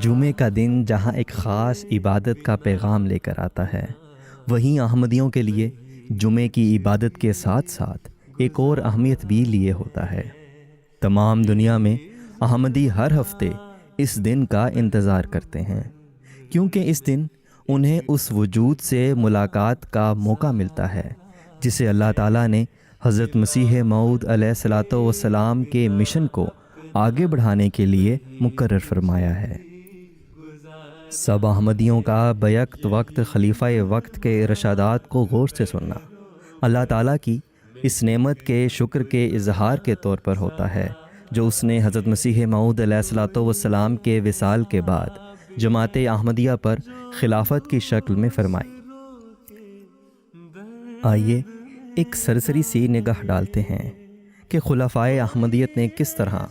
جمعے کا دن جہاں ایک خاص عبادت کا پیغام لے کر آتا ہے، وہیں احمدیوں کے لیے جمعے کی عبادت کے ساتھ ساتھ ایک اور اہمیت بھی لیے ہوتا ہے۔ تمام دنیا میں احمدی ہر ہفتے اس دن کا انتظار کرتے ہیں، کیونکہ اس دن انہیں اس وجود سے ملاقات کا موقع ملتا ہے جسے اللہ تعالیٰ نے حضرت مسیح موعود علیہ الصلوۃ والسلام کے مشن کو آگے بڑھانے کے لیے مقرر فرمایا ہے۔ سب احمدیوں کا بیک وقت خلیفہ وقت کے ارشادات کو غور سے سننا اللہ تعالیٰ کی اس نعمت کے شکر کے اظہار کے طور پر ہوتا ہے جو اس نے حضرت مسیح موعود علیہ الصلوۃ والسلام کے وصال کے بعد جماعت احمدیہ پر خلافت کی شکل میں فرمائی۔ آئیے ایک سرسری سی نگاہ ڈالتے ہیں کہ خلفائے احمدیت نے کس طرح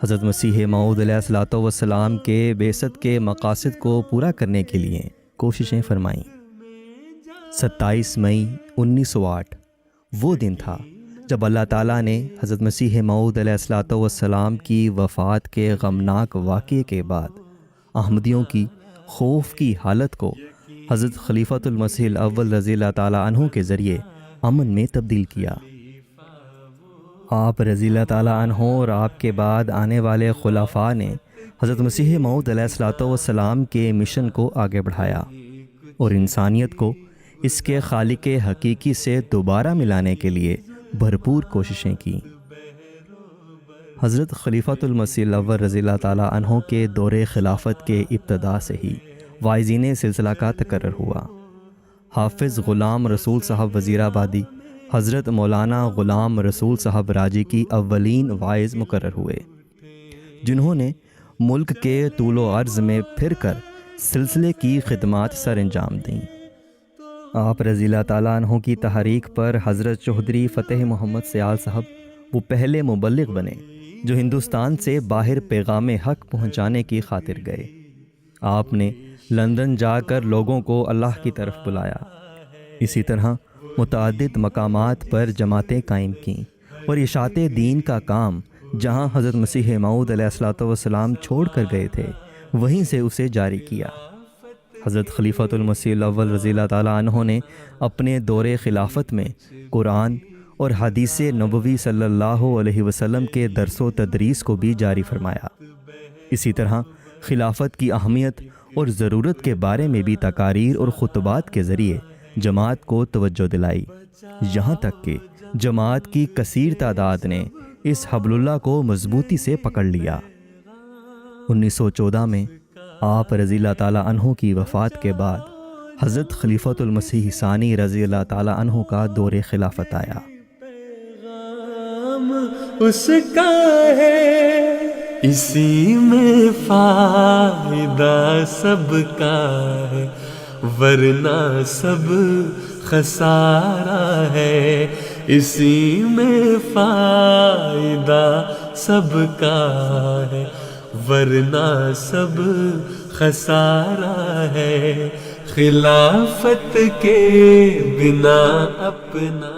حضرت مسیح موعود علیہ الصلوۃ والسلام کے بعثت کے مقاصد کو پورا کرنے کے لیے کوششیں فرمائیں۔ 27 مئی 1908 وہ دن تھا جب اللہ تعالیٰ نے حضرت مسیح موعود علیہ الصلوۃ والسلام کی وفات کے غمناک واقعے کے بعد احمدیوں کی خوف کی حالت کو حضرت خلیفۃ المسیح الاول رضی اللہ تعالیٰ عنہ کے ذریعے امن میں تبدیل کیا۔ آپ رضی اللہ تعالیٰ عنہ اور آپ کے بعد آنے والے خلفاء نے حضرت مسیح موعود علیہ الصلوۃ والسلام کے مشن کو آگے بڑھایا اور انسانیت کو اس کے خالق حقیقی سے دوبارہ ملانے کے لیے بھرپور کوششیں کیں۔ حضرت خلیفۃ المسیح الاول رضی اللہ تعالیٰ عنہ کے دور خلافت کے ابتدا سے ہی واعظین سلسلہ کا تقرر ہوا۔ حافظ غلام رسول صاحب وزیر آبادی، حضرت مولانا غلام رسول صاحب راجی کی اولین واعظ مقرر ہوئے، جنہوں نے ملک کے طول و عرض میں پھر کر سلسلے کی خدمات سر انجام دیں۔ آپ رضی اللہ تعالیٰ عنہ کی تحریک پر حضرت چودھری فتح محمد سیال صاحب وہ پہلے مبلغ بنے جو ہندوستان سے باہر پیغام حق پہنچانے کی خاطر گئے۔ آپ نے لندن جا کر لوگوں کو اللہ کی طرف بلایا۔ اسی طرح متعدد مقامات پر جماعتیں قائم کیں اور اشاعت دین کا کام جہاں حضرت مسیح موعود علیہ الصلوۃ والسلام چھوڑ کر گئے تھے وہیں سے اسے جاری کیا۔ حضرت خلیفۃ المسیح الاول رضی اللہ تعالیٰ عنہ نے اپنے دور خلافت میں قرآن اور حدیث نبوی صلی اللہ علیہ وسلم کے درس و تدریس کو بھی جاری فرمایا۔ اسی طرح خلافت کی اہمیت اور ضرورت کے بارے میں بھی تقاریر اور خطبات کے ذریعے جماعت کو توجہ دلائی، یہاں تک کہ جماعت کی کثیر تعداد نے اس حبل اللہ کو مضبوطی سے پکڑ لیا۔ 1914 میں آپ رضی اللہ تعالیٰ عنہ کی وفات کے بعد حضرت خلیفۃ المسیح ثانی رضی اللہ تعالیٰ عنہ کا دور خلافت آیا۔ اس کا ہے اسی میں فائدہ سب کا ہے، ورنہ سب خسارہ ہے۔ اسی میں فائدہ سب کا ہے، ورنہ سب خسارہ ہے۔ خلافت کے بنا اپنا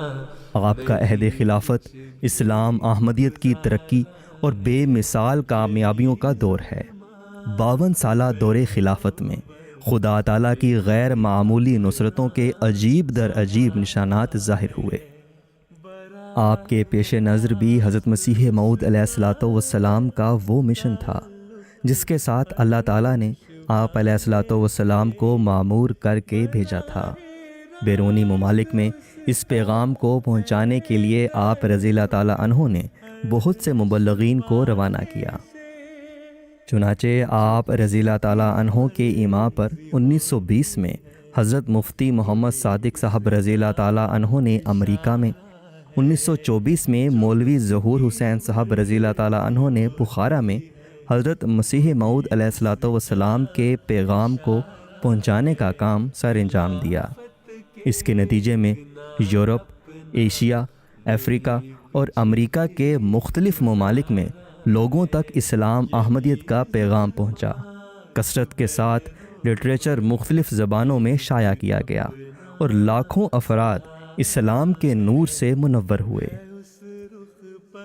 آپ کا عہد خلافت اسلام احمدیت کی ترقی اور بے مثال کامیابیوں کا دور ہے۔ 52 سالہ دور خلافت میں خدا تعالیٰ کی غیر معمولی نصرتوں کے عجیب در عجیب نشانات ظاہر ہوئے۔ آپ کے پیش نظر بھی حضرت مسیح موعود علیہ الصلوۃ والسلام کا وہ مشن تھا جس کے ساتھ اللہ تعالیٰ نے آپ علیہ الصلوۃ والسلام کو مامور کر کے بھیجا تھا۔ بیرونی ممالک میں اس پیغام کو پہنچانے کے لیے آپ رضی اللہ تعالیٰ عنہ نے بہت سے مبلغین کو روانہ کیا۔ چنانچہ آپ رضی اللہ تعالیٰ عنہ کے ایما پر 1920 میں حضرت مفتی محمد صادق صاحب رضی اللہ تعالیٰ عنہ نے امریکہ میں، 1924 میں مولوی ظہور حسین صاحب رضی اللہ تعالیٰ عنہ نے بخارا میں حضرت مسیح موعود علیہ الصلوۃ والسلام کے پیغام کو پہنچانے کا کام سر انجام دیا۔ اس کے نتیجے میں یورپ، ایشیا، افریقہ اور امریکہ کے مختلف ممالک میں لوگوں تک اسلام احمدیت کا پیغام پہنچا۔ کثرت کے ساتھ لٹریچر مختلف زبانوں میں شائع کیا گیا اور لاکھوں افراد اسلام کے نور سے منور ہوئے۔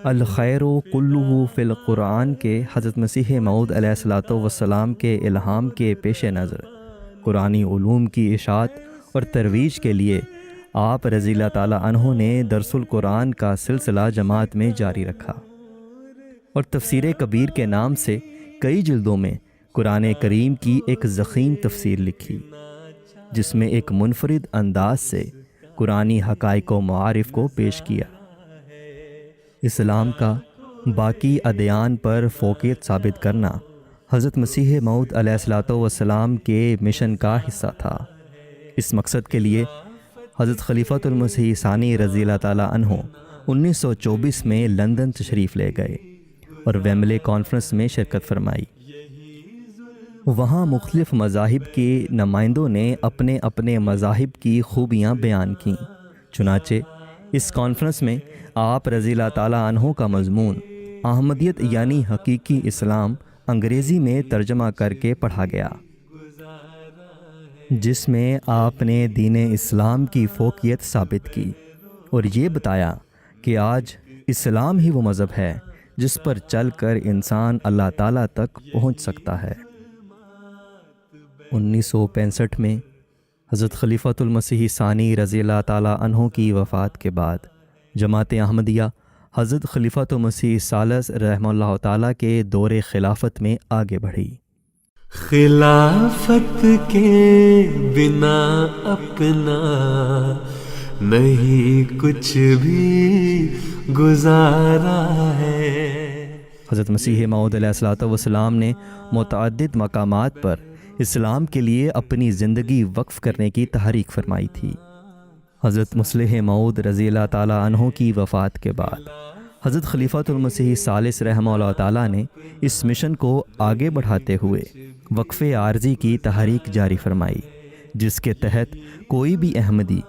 الخیر کلہ فی القرآن کے حضرت مسیح موعود علیہ الصلوۃ والسلام کے الہام کے پیش نظر قرآنی علوم کی اشاعت اور ترویج کے لیے آپ رضی اللہ تعالیٰ عنہ نے درس القرآن کا سلسلہ جماعت میں جاری رکھا اور تفسیر کبیر کے نام سے کئی جلدوں میں قرآن کریم کی ایک ضخیم تفسیر لکھی، جس میں ایک منفرد انداز سے قرآنی حقائق و معارف کو پیش کیا۔ اسلام کا باقی ادیان پر فوقیت ثابت کرنا حضرت مسیح موعود علیہ الصلوۃ والسلام کے مشن کا حصہ تھا۔ اس مقصد کے لیے حضرت خلیفۃ المسیح ثانی رضی اللہ تعالیٰ عنہ 1924 میں لندن تشریف لے گئے اور ویمبلے کانفرنس میں شرکت فرمائی۔ وہاں مختلف مذاہب کے نمائندوں نے اپنے اپنے مذاہب کی خوبیاں بیان کیں۔ چنانچہ اس کانفرنس میں آپ رضی اللہ تعالیٰ عنہ کا مضمون احمدیت یعنی حقیقی اسلام انگریزی میں ترجمہ کر کے پڑھا گیا، جس میں آپ نے دین اسلام کی فوقیت ثابت کی اور یہ بتایا کہ آج اسلام ہی وہ مذہب ہے جس پر چل کر انسان اللہ تعالیٰ تک پہنچ سکتا ہے۔ 1965 میں حضرت خلیفۃ المسیح ثانی رضی اللہ تعالیٰ عنہ کی وفات کے بعد جماعت احمدیہ حضرت خلیفۃ المسیح ثالث رحمہ اللہ تعالیٰ کے دور خلافت میں آگے بڑھی۔ خلافت کے بنا اپنا نہیں کچھ بھی گزارا ہے۔ حضرت مسیح موعود علیہ الصلوۃ والسلام نے متعدد مقامات پر اسلام کے لیے اپنی زندگی وقف کرنے کی تحریک فرمائی تھی۔ حضرت مصلح موعود رضی اللہ تعالیٰ عنہ کی وفات کے بعد حضرت خلیفۃ المسیح ثالث رحمہ اللہ تعالیٰ نے اس مشن کو آگے بڑھاتے ہوئے وقف عارضی کی تحریک جاری فرمائی، جس کے تحت کوئی بھی احمدی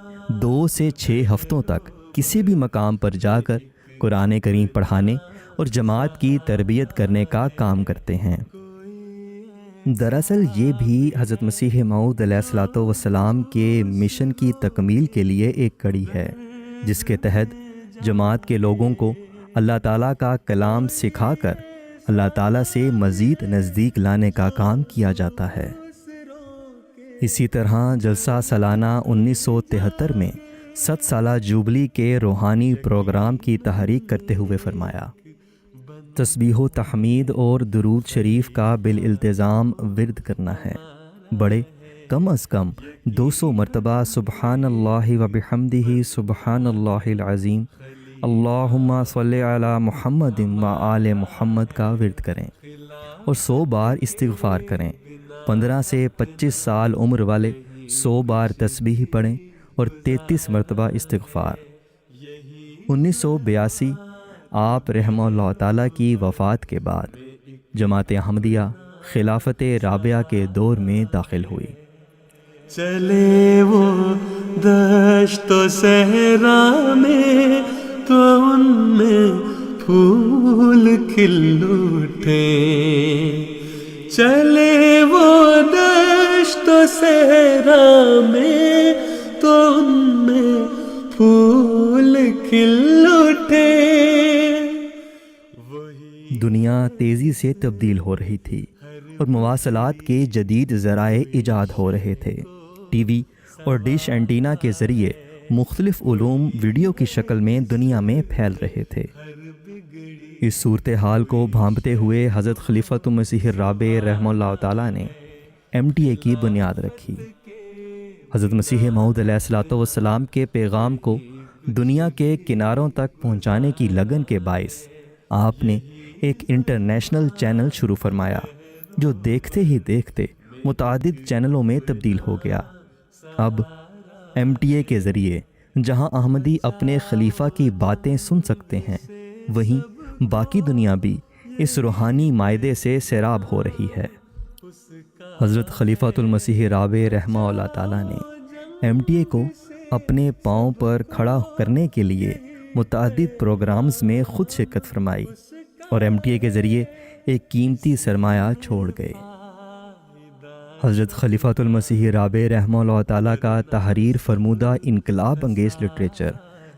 2 سے 6 ہفتوں تک کسی بھی مقام پر جا کر قرآن کریم پڑھانے اور جماعت کی تربیت کرنے کا کام کرتے ہیں۔ دراصل یہ بھی حضرت مسیح موعود علیہ الصلوۃ والسلام کے مشن کی تکمیل کے لیے ایک کڑی ہے، جس کے تحت جماعت کے لوگوں کو اللہ تعالیٰ کا کلام سکھا کر اللہ تعالیٰ سے مزید نزدیک لانے کا کام کیا جاتا ہے۔ اسی طرح جلسہ سالانہ 1973 میں 7 سالہ جوبلی کے روحانی پروگرام کی تحریک کرتے ہوئے فرمایا، تسبیح و تحمید اور درود شریف کا بالالتزام ورد کرنا ہے۔ بڑے کم از کم 200 مرتبہ سبحان اللہ و بحمدہ سبحان اللہ العظیم اللہم صلی علی محمد و آل محمد کا ورد کریں اور 100 بار استغفار کریں۔ 15 سے 25 سال عمر والے 100 بار تسبیح پڑھیں اور 33 مرتبہ استغفار۔ 1982 آپ رحمہ اللہ تعالیٰ کی وفات کے بعد جماعت احمدیہ خلافت رابعہ کے دور میں داخل ہوئی۔ چلے وہ دشت و صحرا میں تو ان میں پھول کھل اٹھے، چلے وہ دشت و صحرا میں تو ان میں پھول کھل اٹھے۔ دنیا تیزی سے تبدیل ہو رہی تھی اور مواصلات کے جدید ذرائع ایجاد ہو رہے تھے۔ ٹی وی اور ڈش اینٹینا کے ذریعے مختلف علوم ویڈیو کی شکل میں دنیا میں پھیل رہے تھے۔ اس صورتحال کو بھانپتے ہوئے حضرت خلیفۃ المسیح الرابع رحمہ اللہ تعالیٰ نے MTA کی بنیاد رکھی۔ حضرت مسیح موعود علیہ الصلوۃ والسلام کے پیغام کو دنیا کے کناروں تک پہنچانے کی لگن کے باعث آپ نے ایک انٹرنیشنل چینل شروع فرمایا، جو دیکھتے ہی دیکھتے متعدد چینلوں میں تبدیل ہو گیا۔ اب MTA کے ذریعے جہاں احمدی اپنے خلیفہ کی باتیں سن سکتے ہیں، وہیں باقی دنیا بھی اس روحانی مائدے سے سیراب ہو رہی ہے۔ حضرت خلیفۃ المسیح رابع رحمہ اللہ تعالیٰ نے MTA کو اپنے پاؤں پر کھڑا کرنے کے لیے متعدد پروگرامز میں خود شرکت فرمائی اور MTA کے ذریعے ایک قیمتی سرمایہ چھوڑ گئے۔ حضرت خلیفۃ المسیح رابع رحمہ اللہ تعالیٰ کا تحریر فرمودہ انقلاب انگیز لٹریچر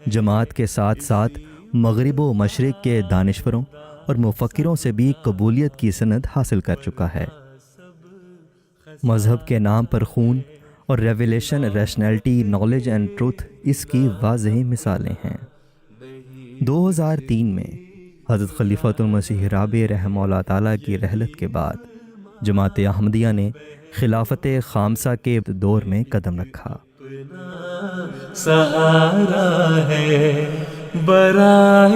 جماعت کے ساتھ ساتھ مغرب و مشرق کے دانشوروں اور مفکروں سے بھی قبولیت کی سند حاصل کر چکا ہے۔ مذہب کے نام پر خون اور revelation, rationality, knowledge and truth اس کی واضح مثالیں ہیں۔ 2003 میں حضرت خلیفۃ المسیح رابع رحمہ اللہ تعالیٰ کی رحلت کے بعد جماعت احمدیہ نے خلافت خامسہ کے دور میں قدم رکھا۔ سہارا ہے براہ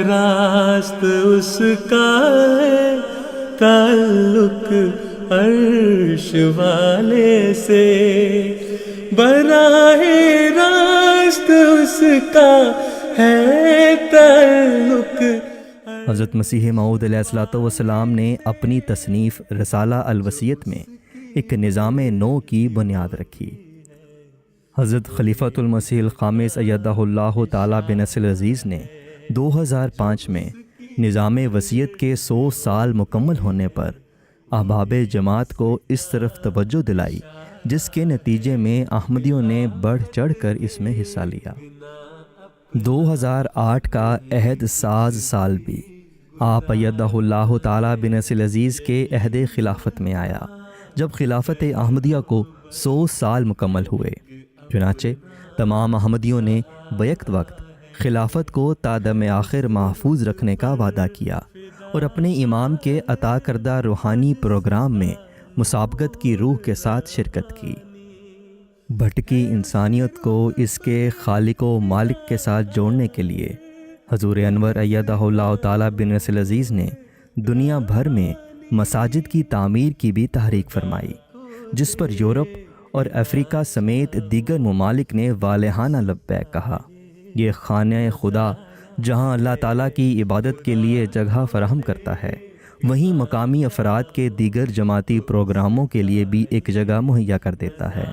راست اس کا ہے تعلق عرش والے سے، براہ راست اس کا ہے تعلق۔ حضرت مسیح موعود علیہ الصلوۃ والسلام نے اپنی تصنیف رسالہ الوصیت میں ایک نظام نو کی بنیاد رکھی۔ حضرت خلیفۃ المسیح الخامس ایدہ اللہ تعالیٰ بنصر العزیز نے 2005 میں نظام وصیت کے 100 سال مکمل ہونے پر احباب جماعت کو اس طرف توجہ دلائی، جس کے نتیجے میں احمدیوں نے بڑھ چڑھ کر اس میں حصہ لیا۔ 2008 کا عہد ساز سال بھی آپ ایدہ اللہ تعالیٰ بنصر العزیز کے عہد خلافت میں آیا، جب خلافت احمدیہ کو 100 سال مکمل ہوئے۔ چنانچہ تمام احمدیوں نے بیک وقت خلافت کو تا دم آخر محفوظ رکھنے کا وعدہ کیا اور اپنے امام کے عطا کردہ روحانی پروگرام میں مسابقت کی روح کے ساتھ شرکت کی۔ بھٹکی انسانیت کو اس کے خالق و مالک کے ساتھ جوڑنے کے لیے حضور انور ایدہ اللہ تعالیٰ بنصر العزیز نے دنیا بھر میں مساجد کی تعمیر کی بھی تحریک فرمائی، جس پر یورپ اور افریقہ سمیت دیگر ممالک نے والہانہ لبیک کہا۔ یہ خانہ خدا جہاں اللہ تعالیٰ کی عبادت کے لیے جگہ فراہم کرتا ہے، وہیں مقامی افراد کے دیگر جماعتی پروگراموں کے لیے بھی ایک جگہ مہیا کر دیتا ہے۔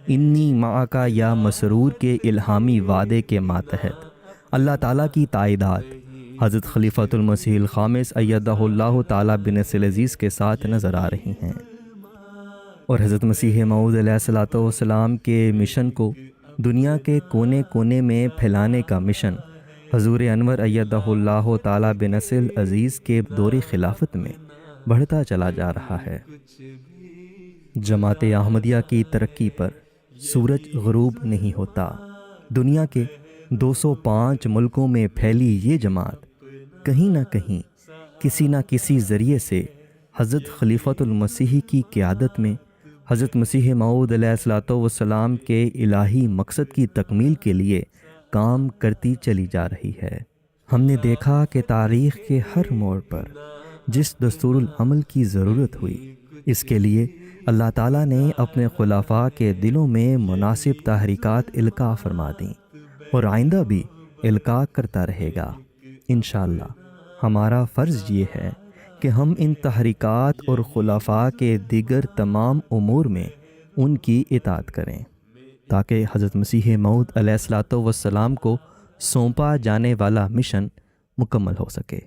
انی معاکا یا مسرور کے الہامی وعدے کے ماتحت اللہ تعالیٰ کی تائیدات حضرت خلیفۃ المسیح الخامس ایدہ اللہ تعالیٰ بنصر العزیز کے ساتھ نظر آ رہی ہیں، اور حضرت مسیح موعود علیہ الصلوۃ والسلام کے مشن کو دنیا کے کونے کونے میں پھیلانے کا مشن حضور انور ایدہ اللہ تعالیٰ بنصر العزیز کے دور خلافت میں بڑھتا چلا جا رہا ہے۔ جماعت احمدیہ کی ترقی پر سورج غروب نہیں ہوتا۔ دنیا کے 205 ملکوں میں پھیلی یہ جماعت کہیں نہ کہیں کسی نہ کسی ذریعے سے حضرت خلیفۃ المسیح کی قیادت میں حضرت مسیح موعود علیہ الصلوۃ والسلام کے الہی مقصد کی تکمیل کے لیے کام کرتی چلی جا رہی ہے۔ ہم نے دیکھا کہ تاریخ کے ہر موڑ پر جس دستور العمل کی ضرورت ہوئی، اس کے لیے اللہ تعالیٰ نے اپنے خلفاء کے دلوں میں مناسب تحریکات القاء فرما دیں، اور آئندہ بھی القاء کرتا رہے گا۔ انشاءاللہ ہمارا فرض یہ ہے کہ ہم ان تحریکات اور خلفاء کے دیگر تمام امور میں ان کی اطاعت کریں، تاکہ حضرت مسیح موعود علیہ الصلوۃ والسلام کو سونپا جانے والا مشن مکمل ہو سکے۔